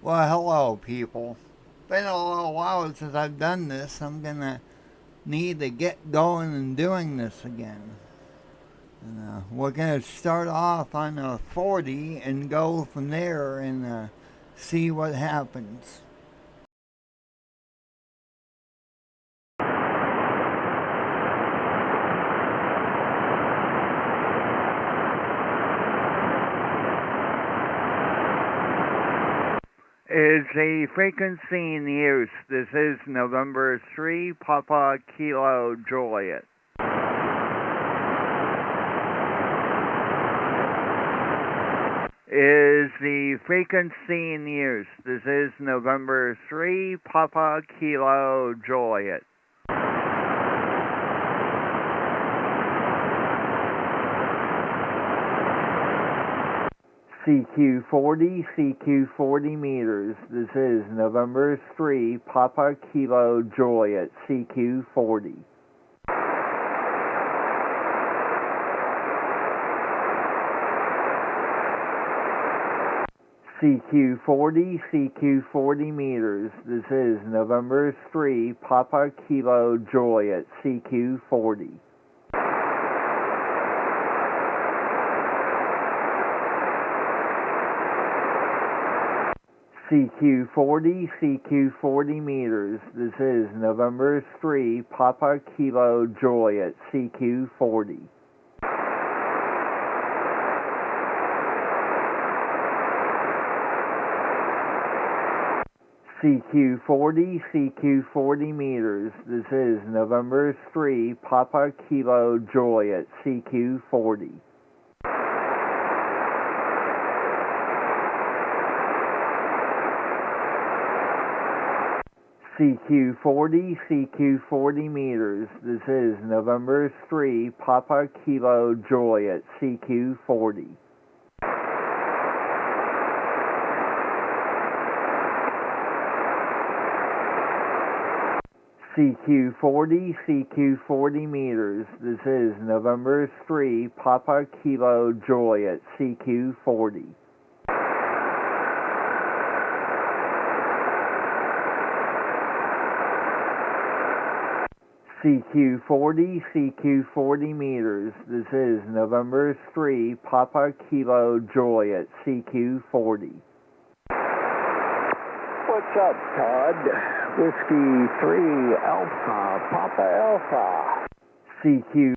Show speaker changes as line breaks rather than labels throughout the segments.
Well, hello, people. Been a little while since I've done this. I'm gonna need to get going and doing this again. And, we're gonna start off on a 40 and go from there and see what happens. Is the frequency in use? This is November 3, Papa Kilo Juliet. Is the frequency in use? This is November 3, Papa Kilo Juliet. CQ40, CQ40 meters. This is November 3, Papa Kilo Juliet, CQ40. CQ40, CQ40 meters. This is November 3, Papa Kilo Juliet, CQ40. CQ40, CQ40 meters. This is November 3, Papa Kilo Juliet, CQ40. CQ40, CQ40 meters. This is November 3, Papa Kilo Juliet, CQ40. CQ40, CQ40 meters. This is November 3, Papa Kilo Juliet, CQ40. CQ40, CQ40 meters. This is November 3, Papa Kilo Juliet, CQ40. CQ40, CQ40 meters. This is November 3, Papa Kilo Juliet, CQ40.
What's up, Todd? Whiskey 3 Alpha, Papa Alpha.
CQ.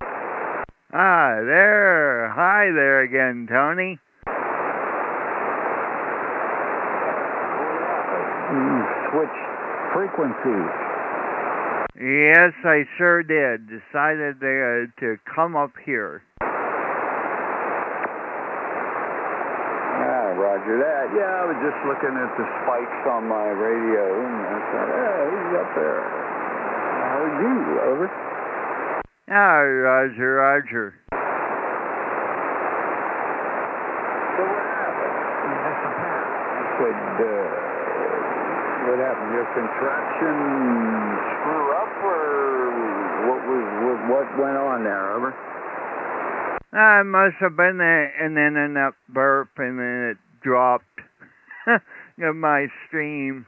There. Hi there again, Tony.
You switched frequencies.
Yes, I sure did. Decided to come up here.
Roger that. Yeah, I was just looking at the spikes on my radio, and I thought, he's up there. How are you? Over.
Roger, Roger.
So what happened? What happened? Your contraption screw up, or what went on there? Over.
It must have been an internet burp, and then it dropped my stream.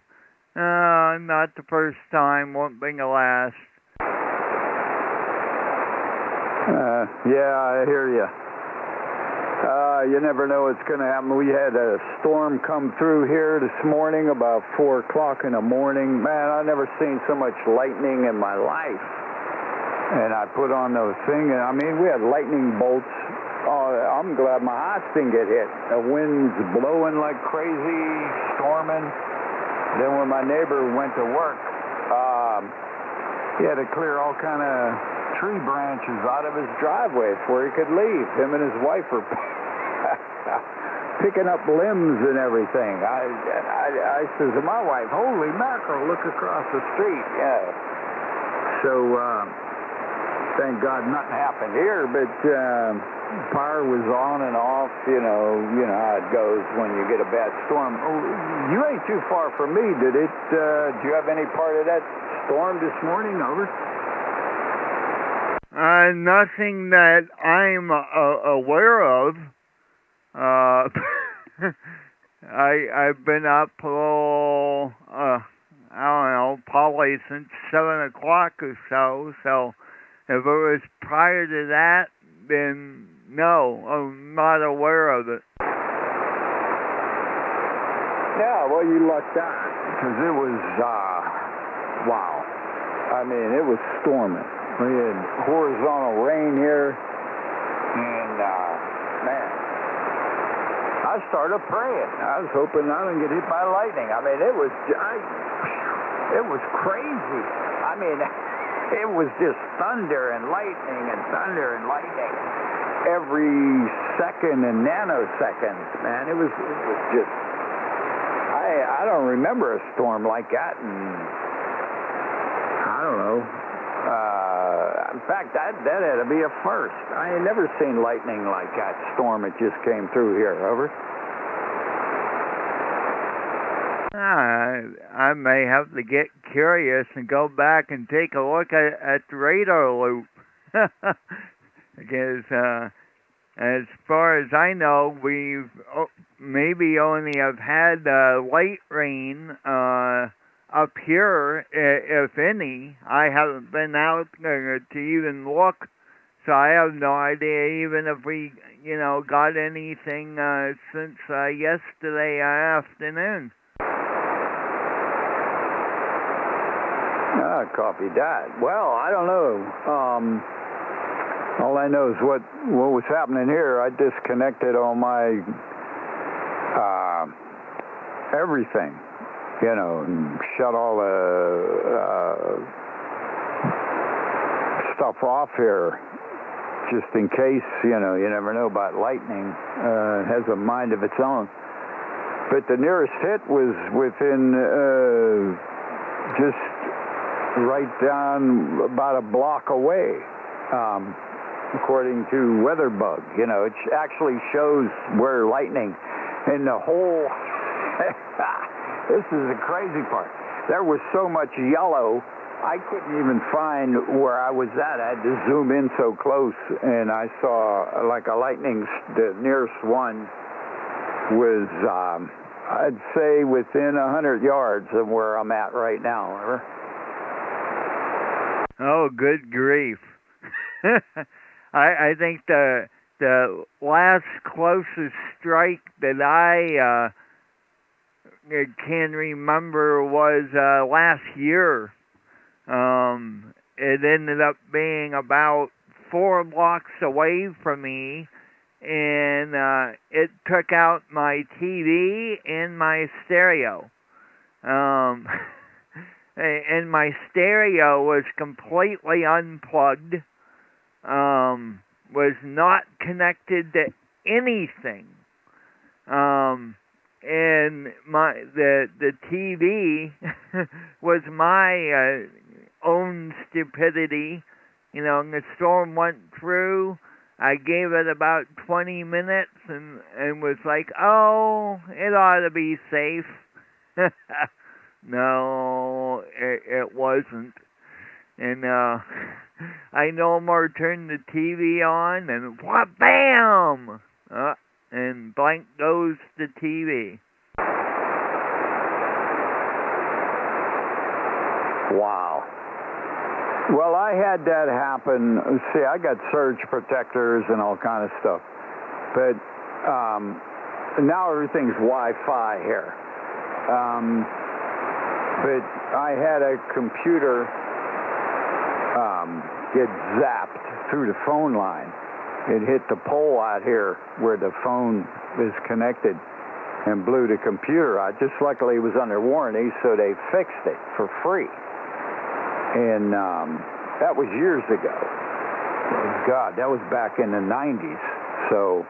Not the first time, won't be the last.
Yeah, I hear you. You never know what's going to happen. We had a storm come through here this morning about 4 o'clock in the morning. Man, I've never seen so much lightning in my life. And I put on the thing, and I mean, we had lightning bolts. I'm glad my house didn't get hit. The wind's blowing like crazy, storming. Then when my neighbor went to work, he had to clear all kind of tree branches out of his driveway before he could leave. Him and his wife were picking up limbs and everything. I says to my wife, holy mackerel, look across the street. Yeah. So, thank God nothing happened here, but power was on and off. You know how it goes when you get a bad storm. Oh, you ain't too far from me. Did you have any part of that storm this morning? Over.
Nothing that I'm aware of. I've been up till I don't know, probably since 7 o'clock or so. So if it was prior to that, then no, I'm not aware of it.
Yeah, well, you lucked out because it was wow. I mean, it was storming. We had horizontal rain here, and man, I started praying. I was hoping I didn't get hit by lightning. I mean, it was crazy. I mean, it was just thunder and lightning and thunder and lightning every second and nanoseconds. Man, it was just. I don't remember a storm like that, and I don't know. In fact, that had to be a first. I ain't never seen lightning like that storm that just came through here. Over.
I may have to get curious and go back and take a look at the radar loop. Because as far as I know, we've maybe only have had light rain up here, if any. I haven't been out to even look, so I have no idea even if we, got anything since yesterday afternoon.
Copy that. Well, I don't know. All I know is what was happening here. I disconnected all my everything, and shut all the stuff off here, just in case. You never know about lightning. It has a mind of its own. But the nearest hit was within just right down about a block away, according to WeatherBug. It actually shows where lightning in the whole. This is the crazy part. There was so much yellow, I couldn't even find where I was at. I had to zoom in so close, and I saw like a lightning. The nearest one was, I'd say, within 100 yards of where I'm at right now. Remember?
Oh, good grief. I think the last closest strike that I can remember was last year. It ended up being about 4 blocks away from me, and it took out my TV and my stereo. And my stereo was completely unplugged, was not connected to anything, and the TV was my own stupidity. And the storm went through. I gave it about 20 minutes and was like, oh, it ought to be safe. No, it wasn't. And I no more turned the TV on, and bam! And blank goes the TV.
Wow. Well, I had that happen. See, I got surge protectors and all kind of stuff. But now everything's Wi-Fi here. But I had a computer get zapped through the phone line. It hit the pole out here where the phone is connected and blew the computer out. Just luckily it was under warranty, so they fixed it for free. And that was years ago. God, that was back in the 90s. So,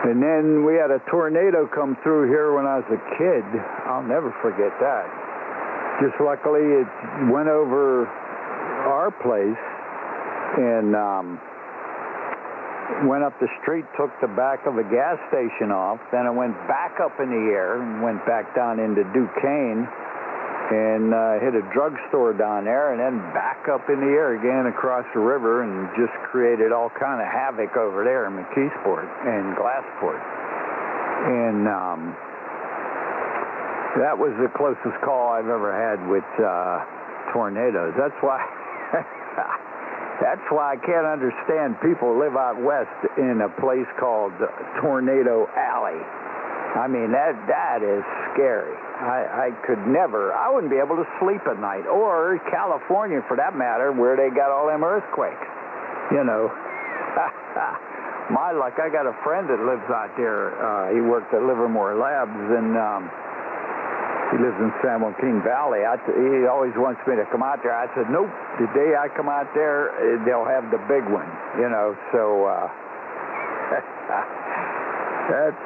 and then we had a tornado come through here when I was a kid. I'll never forget that. Just luckily it went over our place and went up the street, took the back of a gas station off. Then it went back up in the air and went back down into Duquesne and hit a drugstore down there, and then back up in the air again across the river, and just created all kind of havoc over there in McKeesport and Glassport. And that was the closest call I've ever had with tornadoes. That's why I can't understand people who live out west in a place called Tornado Alley. I mean, that is scary. I could never, I wouldn't be able to sleep at night. Or California, for that matter, where they got all them earthquakes. You know. My luck, I got a friend that lives out there. He worked at Livermore Labs, and he lives in San Joaquin Valley. He always wants me to come out there. I said, nope, the day I come out there, they'll have the big one, you know. So that's,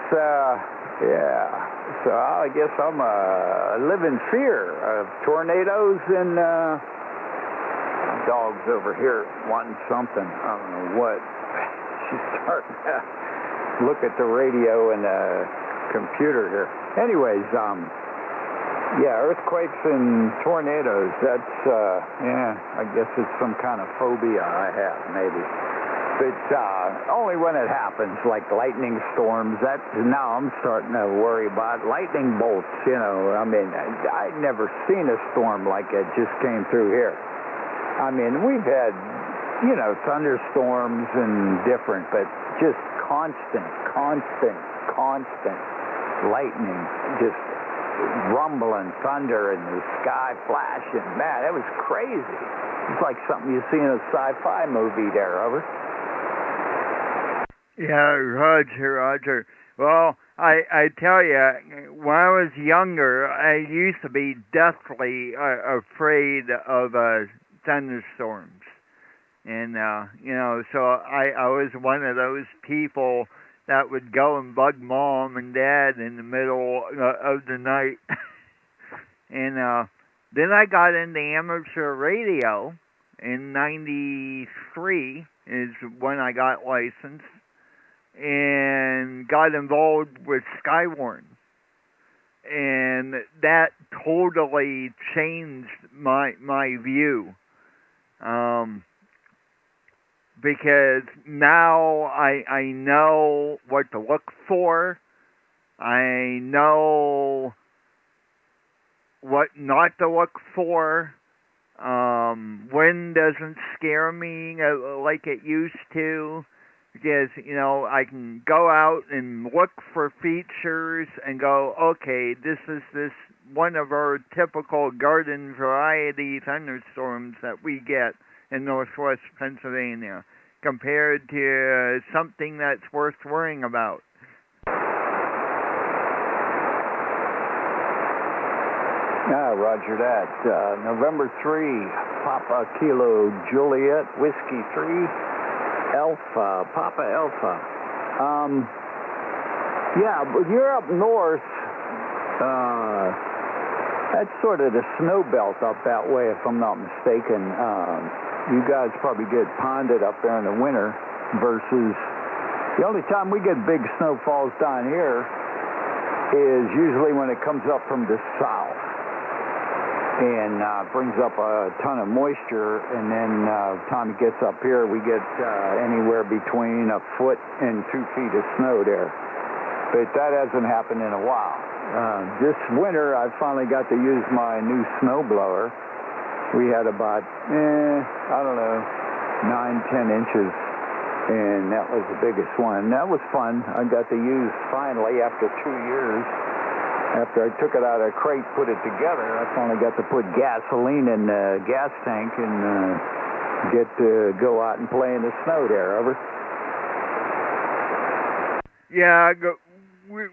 yeah. So I guess I'm live in fear of tornadoes, and my dog's over here wanting something. I don't know what. She's starting to look at the radio and the computer here. Anyways, yeah, earthquakes and tornadoes, that's, yeah, I guess it's some kind of phobia I have, maybe. But only when it happens, like lightning storms, that now I'm starting to worry about lightning bolts, you know. I mean, I'd never seen a storm like it just came through here. I mean, we've had, you know, thunderstorms and different, but just constant lightning, just rumbling thunder and the sky flashing. Man, that was crazy. It's like something you see in a sci-fi movie there, over.
Yeah, Roger. Well, I tell you, when I was younger, I used to be deathly afraid of thunderstorms. And, you know, so I was one of those people that would go and bug Mom and Dad in the middle of the night. And then I got into amateur radio in 93 is when I got licensed, and got involved with Skywarn. And that totally changed my view. Because now I know what to look for. I know what not to look for. Wind doesn't scare me like it used to. Because, you know, I can go out and look for features and go, okay, this is this one of our typical garden variety thunderstorms that we get in northwest Pennsylvania, compared to something that's worth worrying about.
Roger that. November 3, Papa Kilo Juliet, Whiskey 3, Alpha, Papa Alpha. Yeah, but you're up north. That's sort of the snow belt up that way, if I'm not mistaken. You guys probably get ponded up there in the winter versus the only time we get big snowfalls down here is usually when it comes up from the south and brings up a ton of moisture, and then by the time it gets up here, we get anywhere between a foot and 2 feet of snow there. But that hasn't happened in a while. This winter, I finally got to use my new snowblower. We had about, I don't know, 9-10 inches, and that was the biggest one. That was fun. I got to use, finally, after 2 years, after I took it out of the crate, put it together, I finally got to put gasoline in the gas tank and get to go out and play in the snow there, over.
Yeah,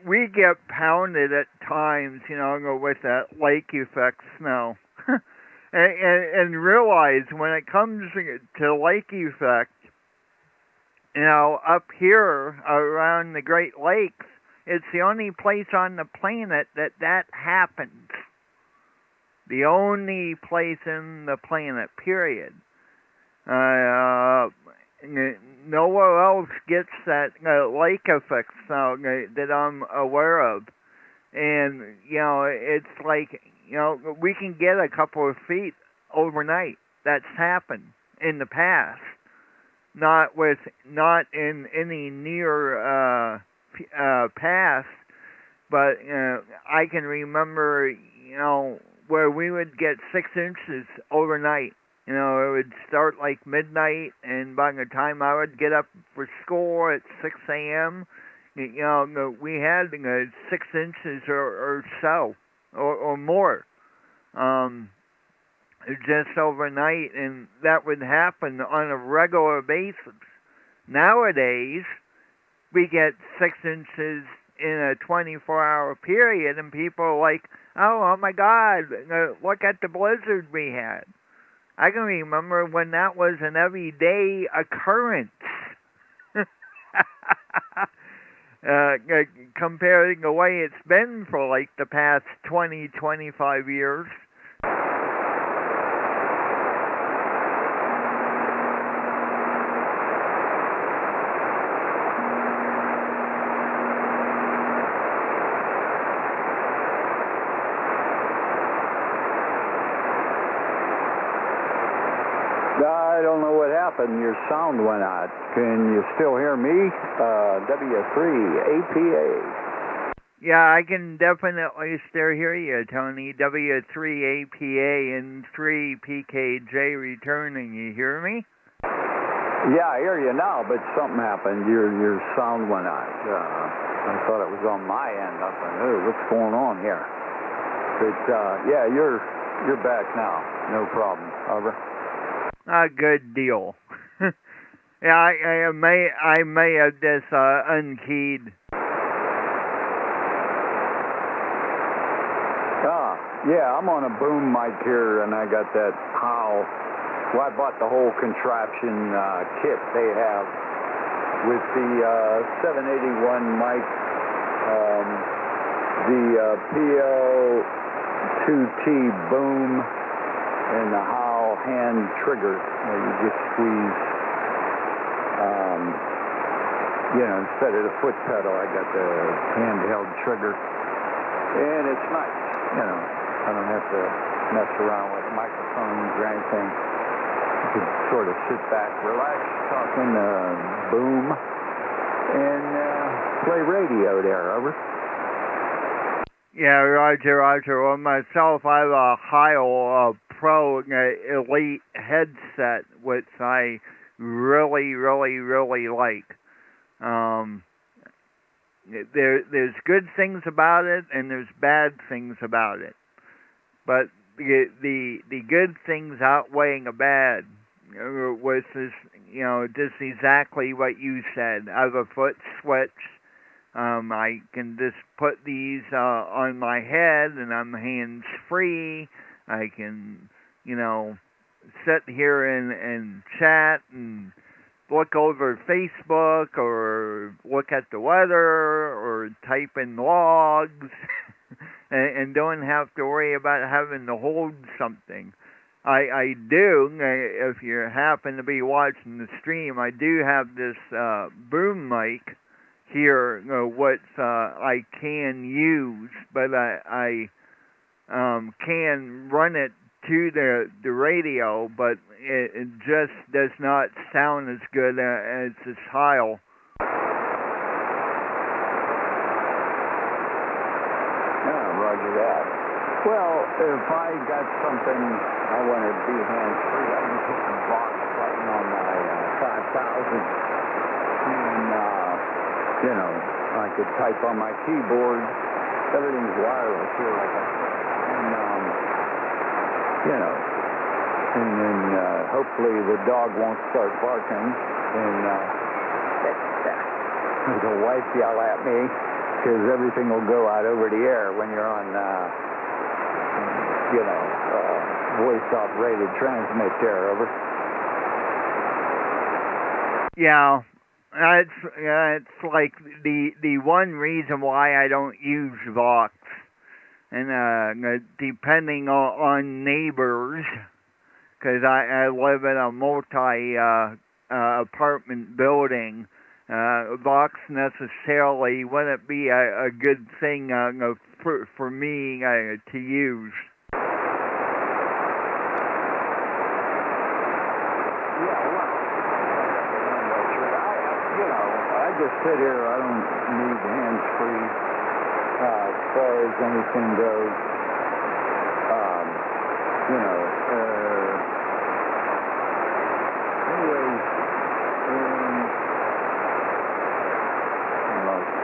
we get pounded at times, you know, with that lake effect snow. And realize when it comes to lake effect, you know, up here around the Great Lakes, it's the only place on the planet that happens. The only place in the planet, period. Nowhere else gets that lake effect snow that I'm aware of. And, you know, it's like, you know, we can get a couple of feet overnight. That's happened in the past. Not in any near past but I can remember, where we would get 6 inches overnight. It would start like midnight, and by the time I would get up for school at 6 a.m., we had 6 inches or so, or more, just overnight, and that would happen on a regular basis. Nowadays, we get 6 inches in a 24-hour period, and people are like, oh my God, look at the blizzard we had. I can remember when that was an everyday occurrence. Comparing the way it's been for like the past 20, 25 years.
I don't know what happened. Your sound went out. Can you still hear me? W3APA.
Yeah, I can definitely still hear you, Tony. W3APA and 3PKJ returning. You hear me?
Yeah, I hear you now, but something happened. Your sound went out. I thought it was on my end. I thought, oh, what's going on here? But yeah, you're back now. No problem. Over.
A good deal. Yeah, I may have this unkeyed.
Yeah, I'm on a boom mic here, and I got that Heil. Well, I bought the whole contraption kit they have with the 781 mic, the PL2T boom, and the Heil hand trigger. You just squeeze, instead of the foot pedal, I got the handheld trigger. And it's nice, I don't have to mess around with microphones or anything. You can sort of sit back, relax, talking boom, and play radio there, over.
Yeah, Roger. Well, myself, I have a Heil Pro Elite headset, which I really, really, really like. There's good things about it, and there's bad things about it. But the good things outweighing the bad, which is, just exactly what you said. I have a foot switch. I can just put these on my head, and I'm hands-free. I can, sit here and chat and look over Facebook or look at the weather or type in logs and don't have to worry about having to hold something. I do, if you happen to be watching the stream, I do have this boom mic here, what I can use, but I can run it to the radio, but it just does not sound as good as this Heil.
Yeah, roger that. Well, if I got something I want to be hands-free, I can put the box button on my 5000, and I could type on my keyboard. Everything's wireless here, like I said, and then hopefully the dog won't start barking, and the wife yell at me, because everything will go out over the air when you're on, voice-operated transmit there, over.
Yeah, it's like the one reason why I don't use Vox, and depending on neighbors, because I live in a multi-apartment building. Vox necessarily wouldn't be a good thing for me to use.
I just sit here. I don't need hands-free. as far as anything goes. Anyways,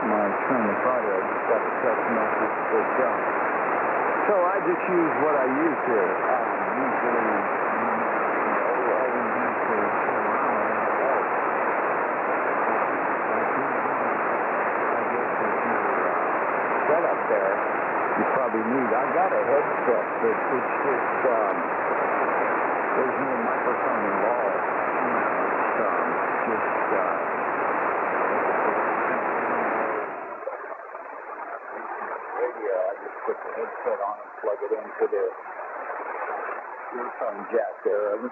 my train of thought, I just got a text message, but so I just use what I use here. Usually, all we need to turn around and I guess if you're set up there, you probably need. I got a headset, but it's just there's no microphone involved. It's just radio. I just put the headset on and plug it into the earphone jack there.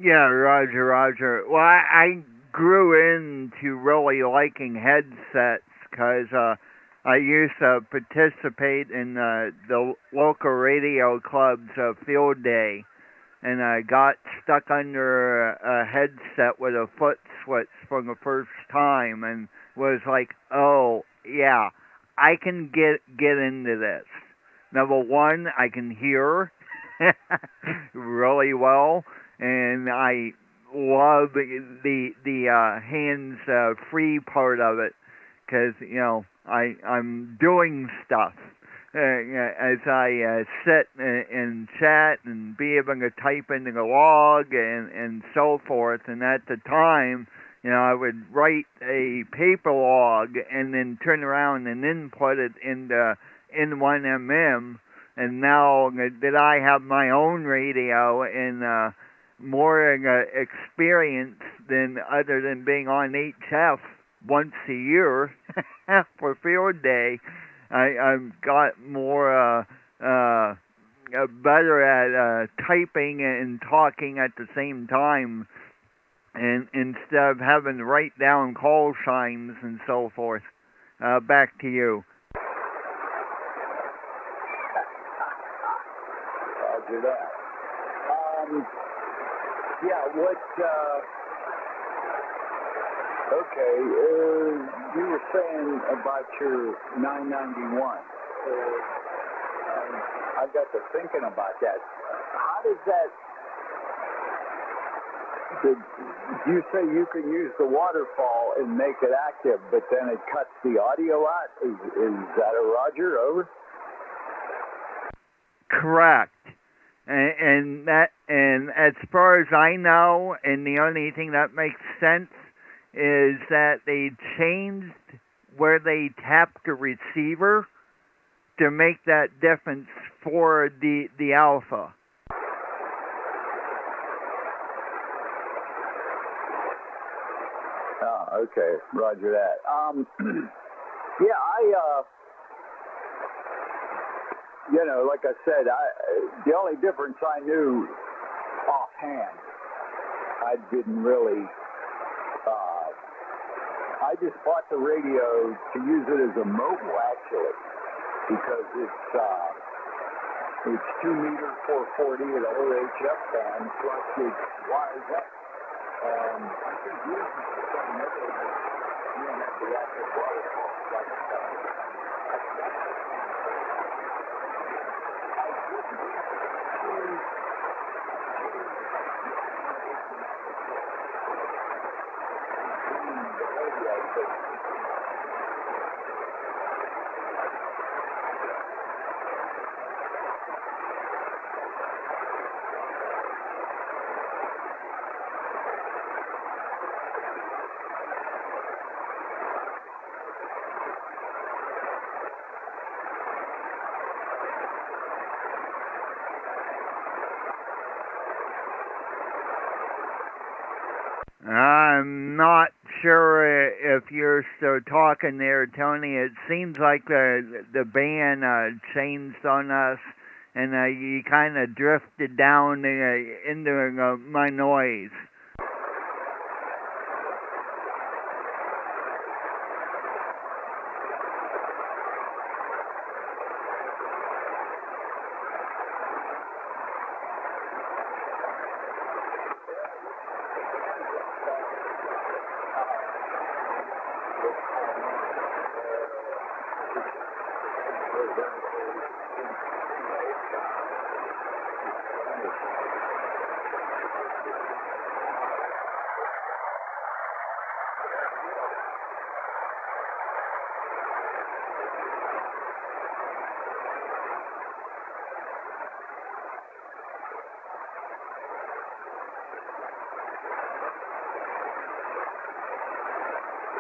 Yeah, Roger. Well, I grew into really liking headsets because I used to participate in the local radio club's field day, and I got stuck under a headset with a foot switch for the first time and was like, oh, yeah, I can get into this. Number one, I can hear really well, and I love the hands-free part of it because, I'm doing stuff as I sit and chat and be able to type into the log and so forth. And at the time, I would write a paper log and then turn around and input it into N1MM. And now that I have my own radio and more experience other than being on HF once a year for field day, I've got more better at typing and talking at the same time, and instead of having to write down call signs and so forth. Back to you.
Roger that. Okay, you were saying about your 991. I got to thinking about that. How does that... You say you can use the waterfall and make it active, but then it cuts the audio out? Is that a Roger? Over?
Correct. And as far as I know, and the only thing that makes sense is that they changed where they tap the receiver to make that difference for the alpha.
Oh, okay, Roger that. Like I said, the only difference I knew offhand, I didn't really. I just bought the radio to use it as a mobile, actually, because it's 2-meter 440 at a OHF band, plus it wires up. I think yours is the same way, but you don't have the active waterfall like
I'm not sure if you're still talking there, Tony. It seems like the band changed on us, and you kind of drifted down into my noise.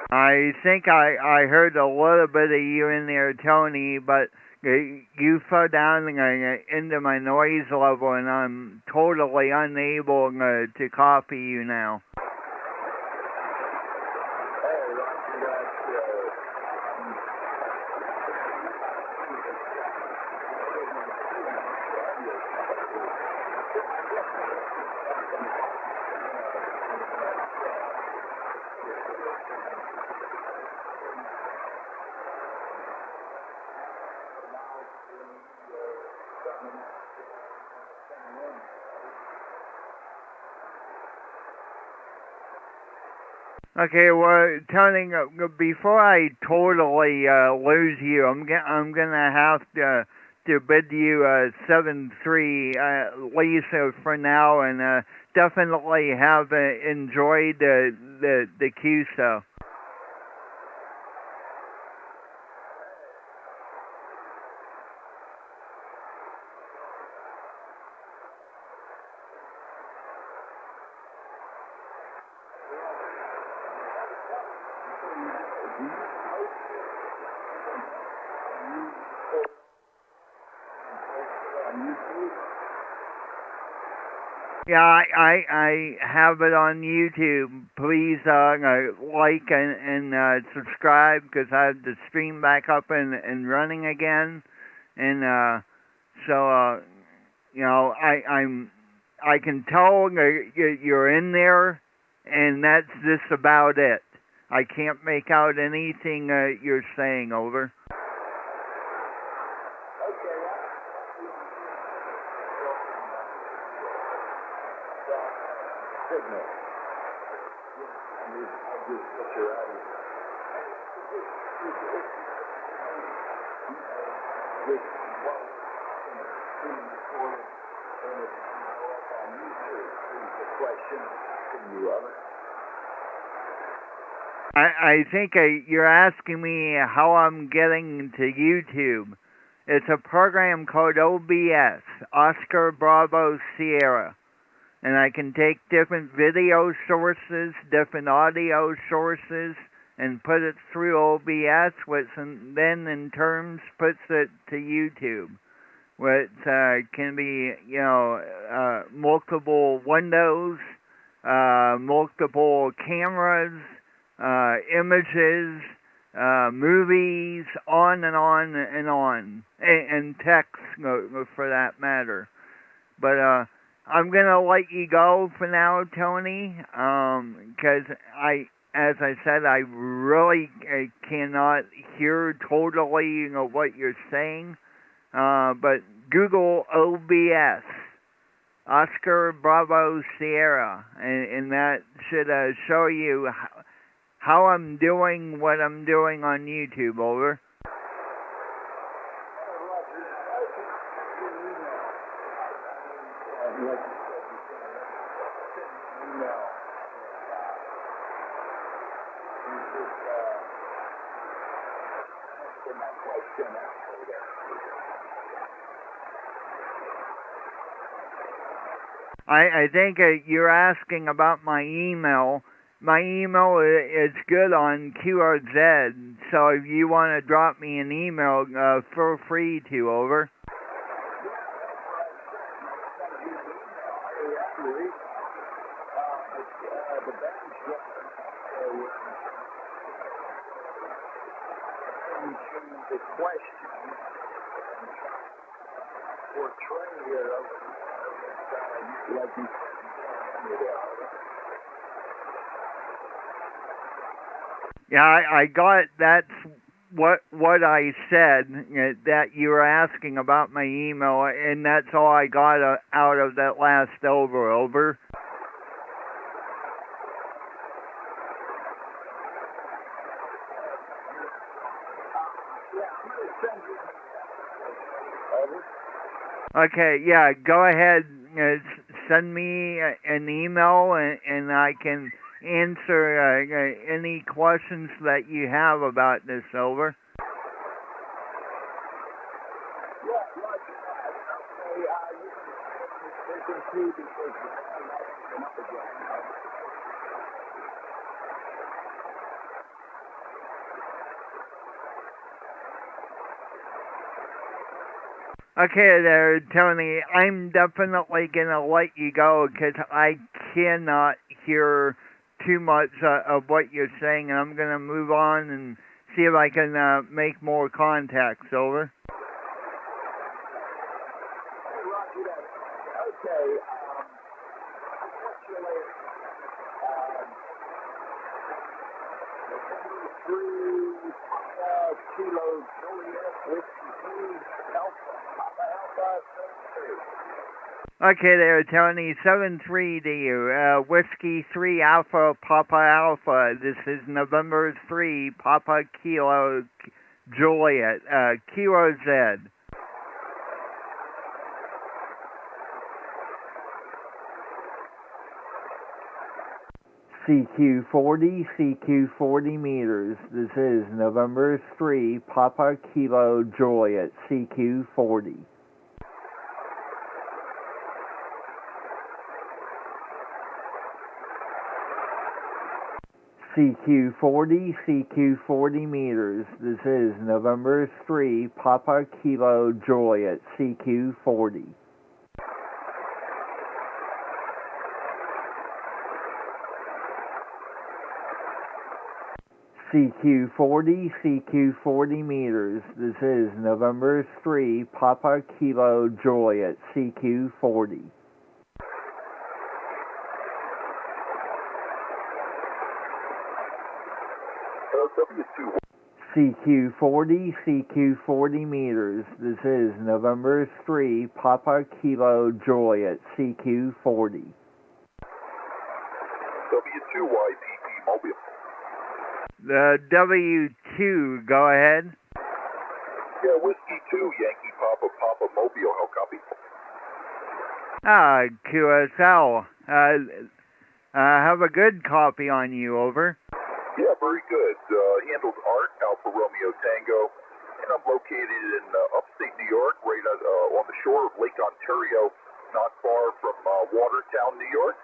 I think I heard a little bit of you in there, Tony, but you fell down into my noise level, and I'm totally unable to copy you now. Okay, well, Tony, before I totally lose you, I'm gonna have to bid you 7-3 Lisa for now, and definitely have enjoyed the QSO. Yeah, I have it on YouTube. Please like and subscribe, because I have the stream back up and running again, and so you know I can tell you're in there, and that's just about it. I can't make out anything you're saying. Over. I think you're asking me how I'm getting to YouTube. It's a program called OBS, Oscar Bravo Sierra. And I can take different video sources, different audio sources, and put it through OBS, which then in turn puts it to YouTube, which can be, multiple windows, multiple cameras, images, movies, on and on and on, and text for that matter. But I'm gonna let you go for now, Tony, because as I said, I really cannot hear totally what you're saying. But Google OBS, Oscar Bravo Sierra, and that should show you how I'm doing what I'm doing on YouTube. Over. I think you're asking about my email. My email is good on QRZ, so if you want to drop me an email, feel free to. Over. Yeah, I got that's what I said, that you were asking about my email, and that's all I got out of that last over. Okay, yeah, go ahead. Send me an email, and I can answer any questions that you have about this. Over. Okay there, Tony. I'm definitely going to let you go because I cannot hear too much of what you're saying, and I'm going to move on and see if I can make more contacts. Over. Okay there, Tony. 7-3 to you. Whiskey 3 Alpha Papa Alpha. This is November 3 Papa Kilo Juliet. Kilo Z. CQ40, CQ40 meters. This is November 3 Papa Kilo Juliet. CQ40. CQ40, CQ40 meters. This is November 3 Papa Kilo Juliet. CQ40. CQ40, CQ40 meters. This is November 3 Papa Kilo Juliet. CQ40. CQ40, CQ40 meters. This is November 3 Papa Kilo Juliet. CQ40.
W2YPP Mobile.
The W2, go ahead.
Yeah, Whiskey 2, Yankee Papa Papa Mobile. How copy?
QSL. Have a good copy on you. Over.
Yeah, very good. Handled Art, Alpha Romeo Tango, and I'm located in upstate New York, right on the shore of Lake Ontario, not far from Watertown, New York.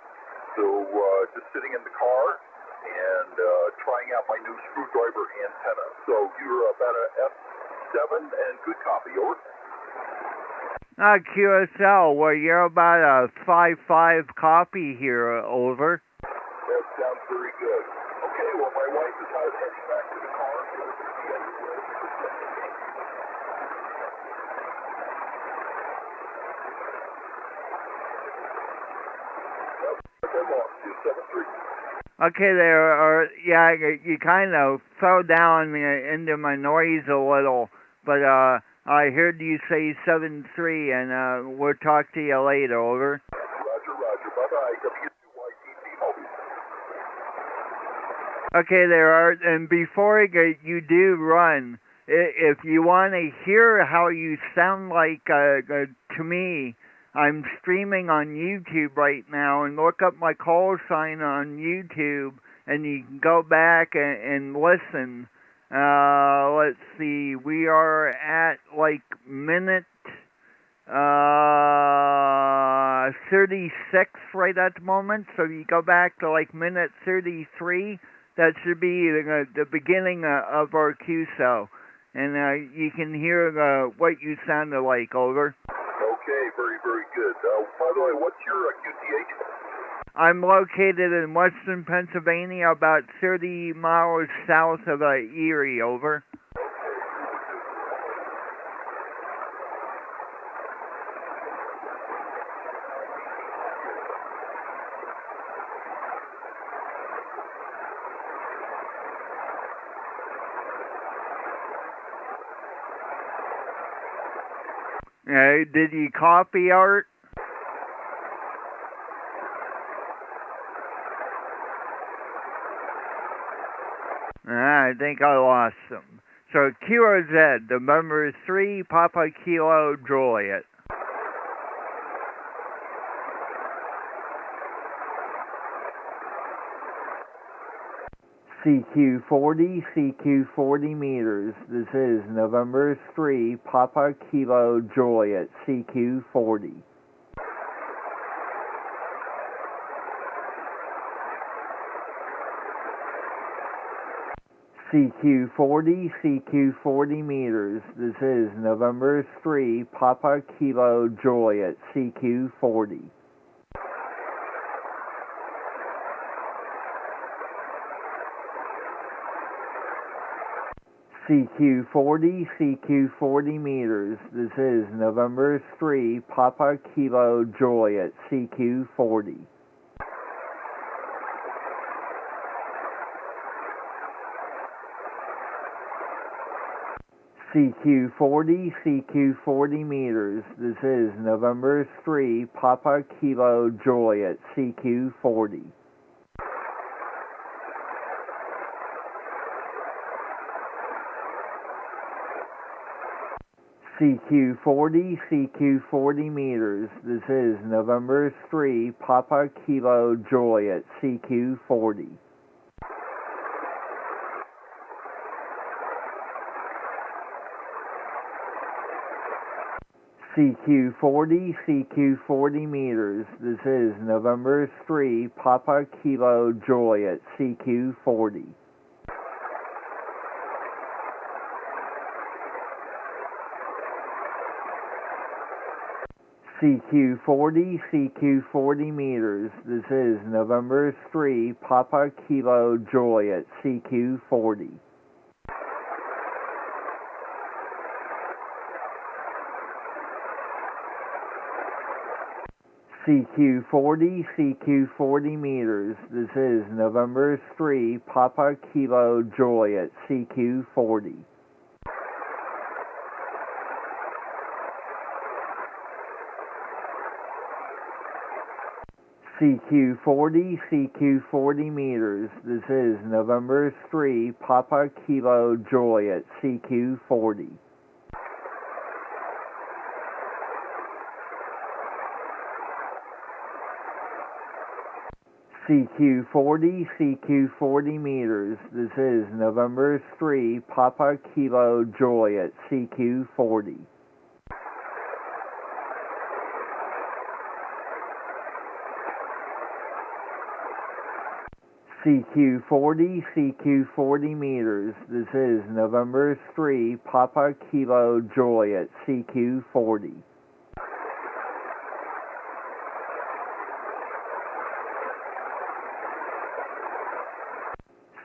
So just sitting in the car and trying out my new screwdriver antenna. So you're about a F7 and good copy. Over.
QSL, well, you're about a 5.5 copy here. Over.
That sounds very good. Okay, well, my wife is out heading back to the car.
Okay, there. Yeah, you kind of fell down into my noise a little, but I heard you say 7-3, and we'll talk to you later. Over.
Roger, bye-bye. W2YTC Mobile.
Okay, there are, and before you do run, if you want to hear how you sound like to me, I'm streaming on YouTube right now, and look up my call sign on YouTube, and you can go back and listen. Let's see, we are at like minute 36 right at the moment, so you go back to like minute 33, that should be the beginning of our QSO, and you can hear what you sounded like. Over.
Okay, very, very good. By the way, what's your QTH?
I'm located in western Pennsylvania, about 30 miles south of Erie. Over. Did you copy, Art? I think I lost them. So QRZ, the number is 3 Papa Kilo Juliet. CQ40 meters. This is November 3 Papa Kilo Juliet, CQ40. CQ40 meters. This is November 3 Papa Kilo Juliet, CQ40. CQ40 meters. This is November 3 Papa Kilo Juliet, CQ40. CQ40 meters. This is November 3 Papa Kilo Juliet, CQ40. CQ40 meters. This is November 3 Papa Kilo Juliet, CQ40. CQ40 meters. This is November 3 Papa Kilo Juliet, CQ40. CQ40 meters. This is November 3 Papa Kilo Juliet, CQ40. CQ40 meters. This is November 3 Papa Kilo Juliet, CQ40. CQ40 meters. This is November 3 Papa Kilo Juliet, CQ40. CQ40 meters. This is November 3 Papa Kilo Juliet, CQ40. CQ40 meters. This is November 3 Papa Kilo Juliet, CQ40.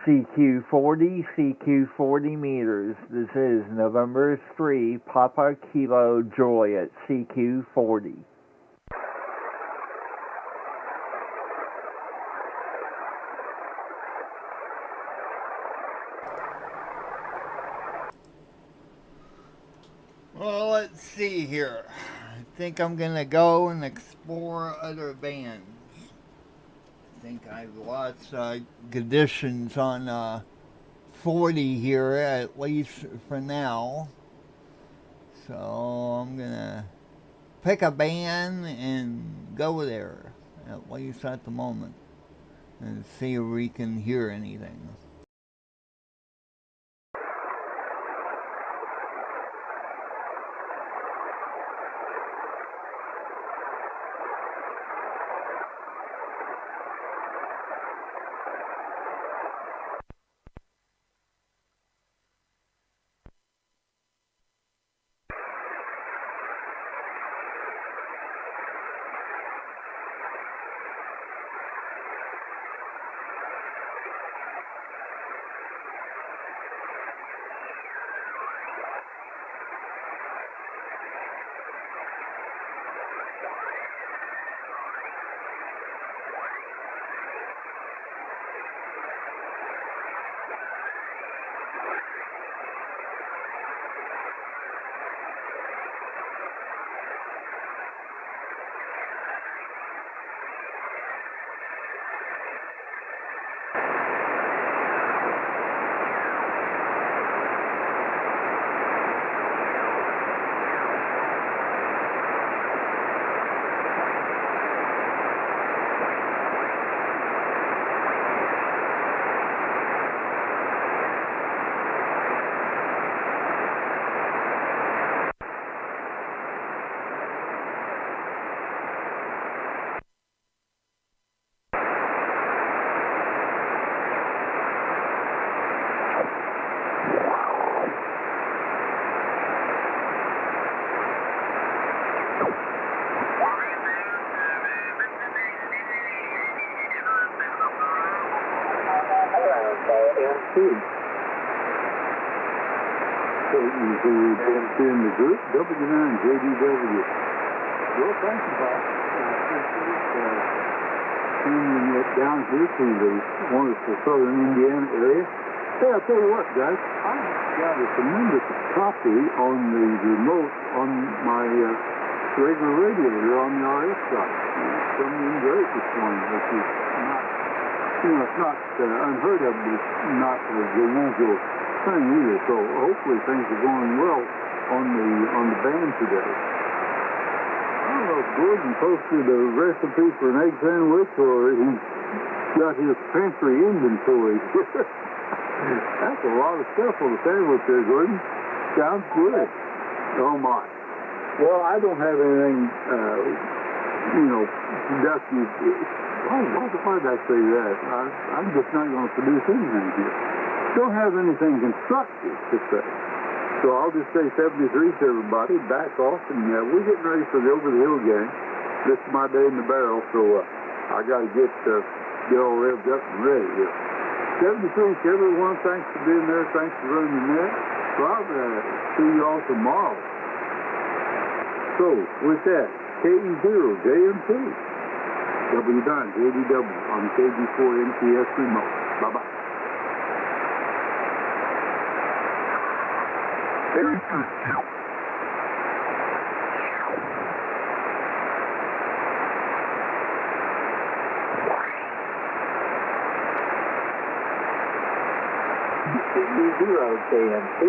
CQ40 meters. This is November 3 Papa Kilo Juliet, CQ40. Well, let's see here. I think I'm going to go and explore other bands. I think I've lost conditions on 40 here, at least for now. So I'm going to pick a band and go there, at least at the moment, and see if we can hear anything.
KEZ in the group, W9JDW. Well, thank you, Bob. I appreciate sending it down here to the wonderful southern Indiana area. Hey, I'll tell you what, guys, I've got a tremendous copy on the remote on my regular radio here on the RF side. It's coming in great this morning, which is not, it's not unheard of, but it's not the usual thing either. So hopefully things are going well on the band today. I don't know if Gordon posted a recipe for an egg sandwich or he's got his pantry inventory. That's a lot of stuff on the sandwich there, Gordon. Sounds good. Oh, my. Well, I don't have anything, productive. Why did I say that? I'm just not going to produce anything here. Don't have anything constructive to say. So I'll just say 73 to everybody, back off, and we're getting ready for the Over the Hill game. This is my day in the barrel, so I got to get all revved up and ready here. 73 to everyone, thanks for being there, thanks for running the net. So I'll see you all tomorrow. So, with that, KE0JMT, W9JDW on KG4MTS remote. Bye-bye. Very good. KE0JMT.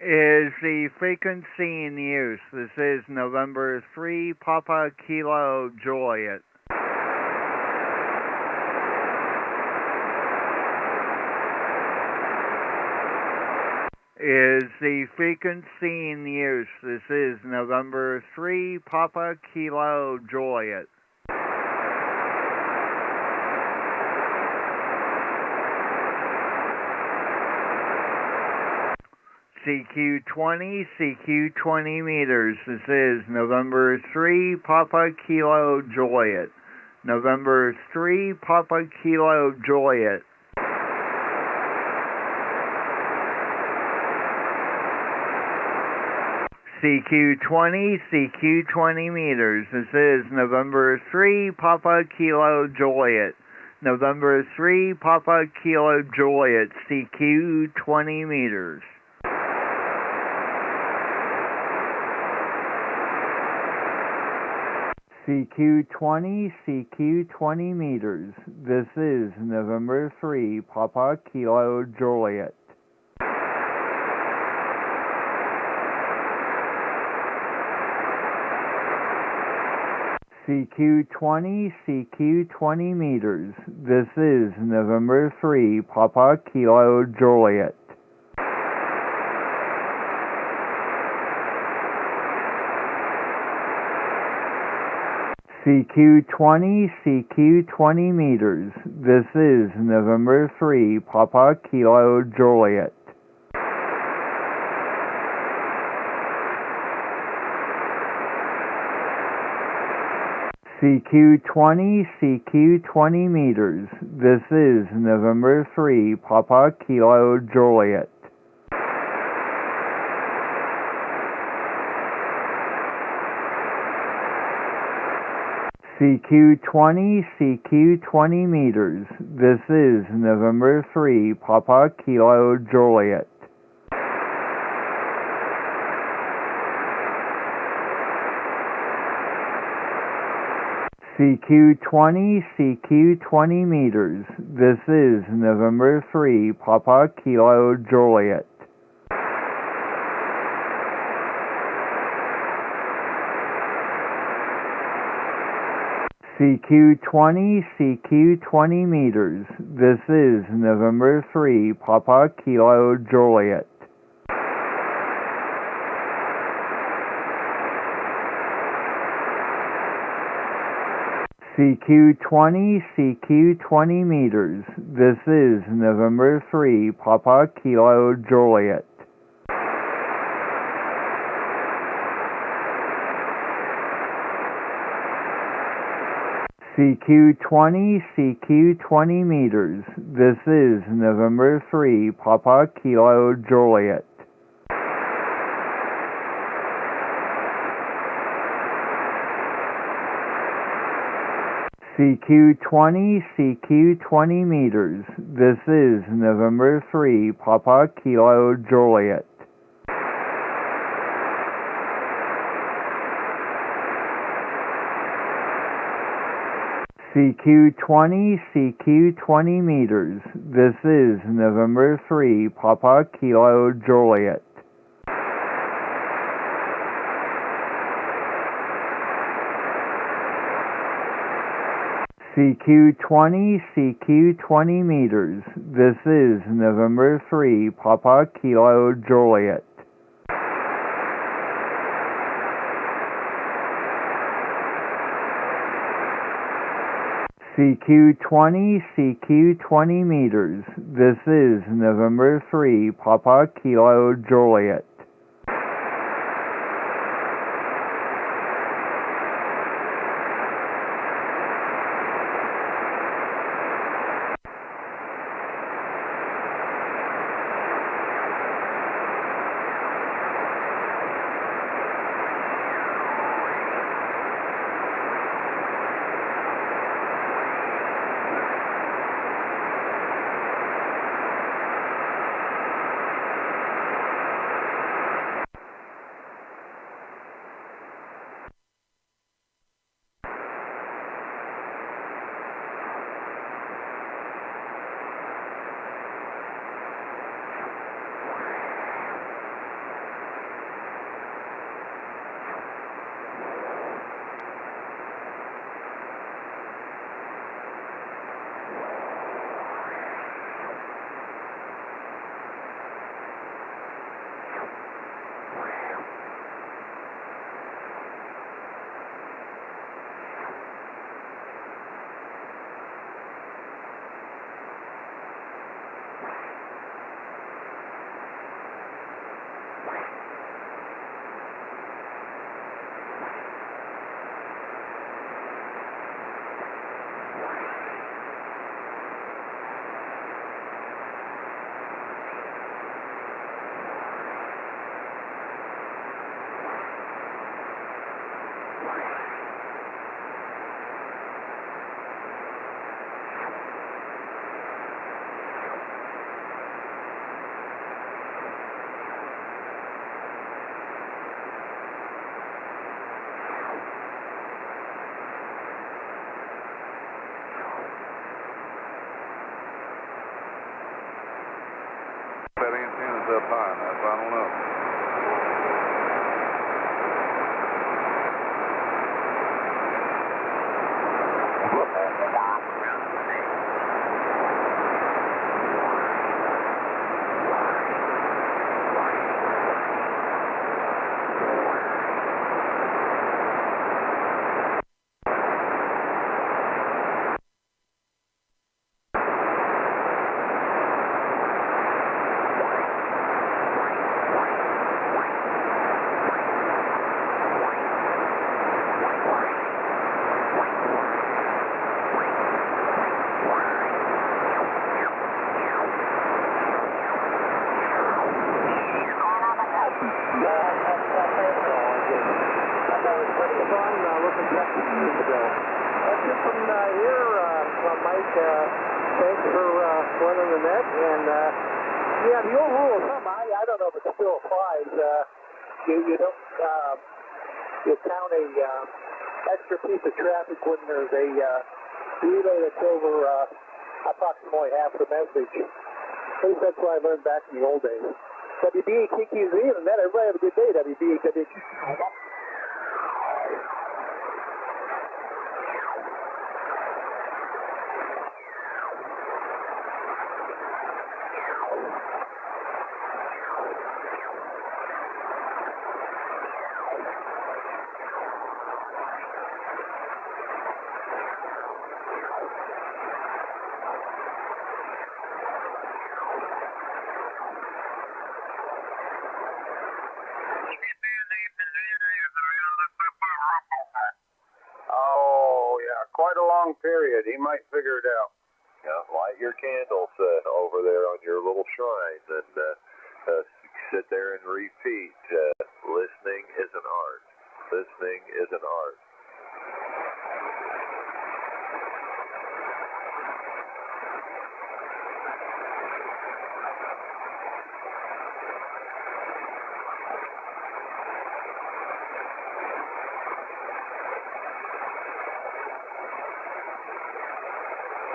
Is the frequency in use? This is November 3, Papa Kilo Juliet. Is the frequency in use? This is November 3, Papa Kilo Juliet. CQ20 meters. This is November 3, Papa Kilo Juliet. November 3, Papa Kilo Juliet. CQ20 meters. This is November 3, Papa Kilo Juliet. November 3, Papa Kilo Juliet. CQ20 meters. CQ20 meters. This is November 3, Papa Kilo Juliet. CQ20 meters. This is November 3, Papa Kilo Juliet. CQ20 meters. This is November 3, Papa Kilo Juliet. CQ20, CQ20 meters. This is November 3, Papa Kilo Juliet. CQ20, CQ20 meters. This is November 3, Papa Kilo Juliet. CQ20, CQ20 meters. This is November 3, Papa Kilo Juliet. CQ20, CQ20 meters. This is November 3, Papa Kilo Juliet. CQ20, CQ20 meters. This is November 3, Papa Kilo Juliet. CQ20, CQ20 meters. This is November 3, Papa Kilo Juliet. CQ20, CQ20 meters. This is November 3, Papa Kilo Juliet. CQ20, CQ20 meters. This is November 3, Papa Kilo Juliet. CQ20, CQ20 meters. This is November 3, Papa Kilo Juliet. CQ20, CQ20 meters. This is November 3, Papa Kilo Juliet.
That antenna's up high enough, I don't know.
thanks for running the net. And yeah, the old rule of thumb, I don't know if it still applies. You don't you count a extra piece of traffic when there's a relay that's over approximately half the message. At least that's what I learned back in the old days. WB, KQZ, and that. Everybody have a good day, WB, KQZ.
Oh, yeah, quite a long period. He might figure it out.
Yeah, light your candles over there on your little shrine and sit there and repeat. Listening is an art. Listening is an art.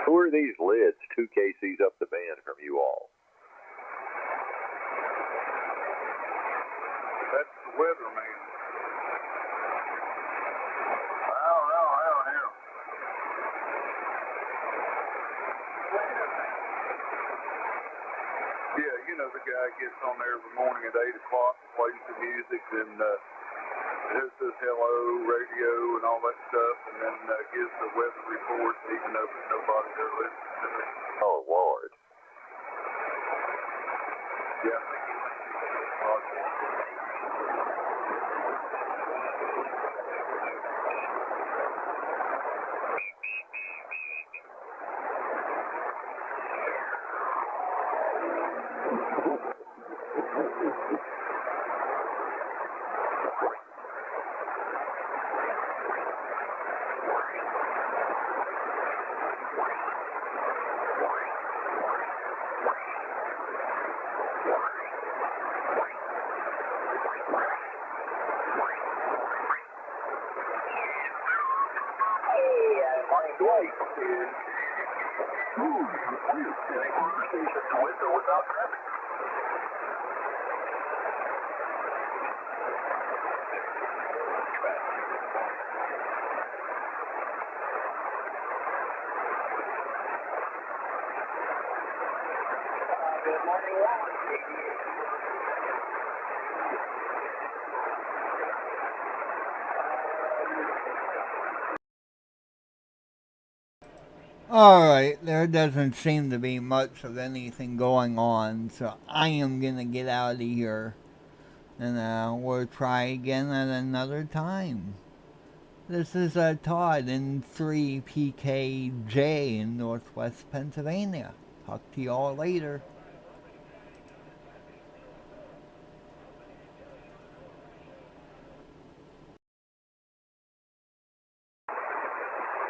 Who are these lids 2 KCs up the band from you all?
That's the weatherman.
I don't know.
Yeah, you know the guy gets on there every morning at 8 o'clock, plays the music, and it says hello, radio, and all that stuff, and then gives the weather report, even though there's nobody there listening to it.
Oh, Lord.
Yeah, I think he might
Alright, there doesn't seem to be much of anything going on, so I am gonna get out of here. And we'll try again at another time. This is Todd in 3PKJ in Northwest Pennsylvania. Talk to y'all later.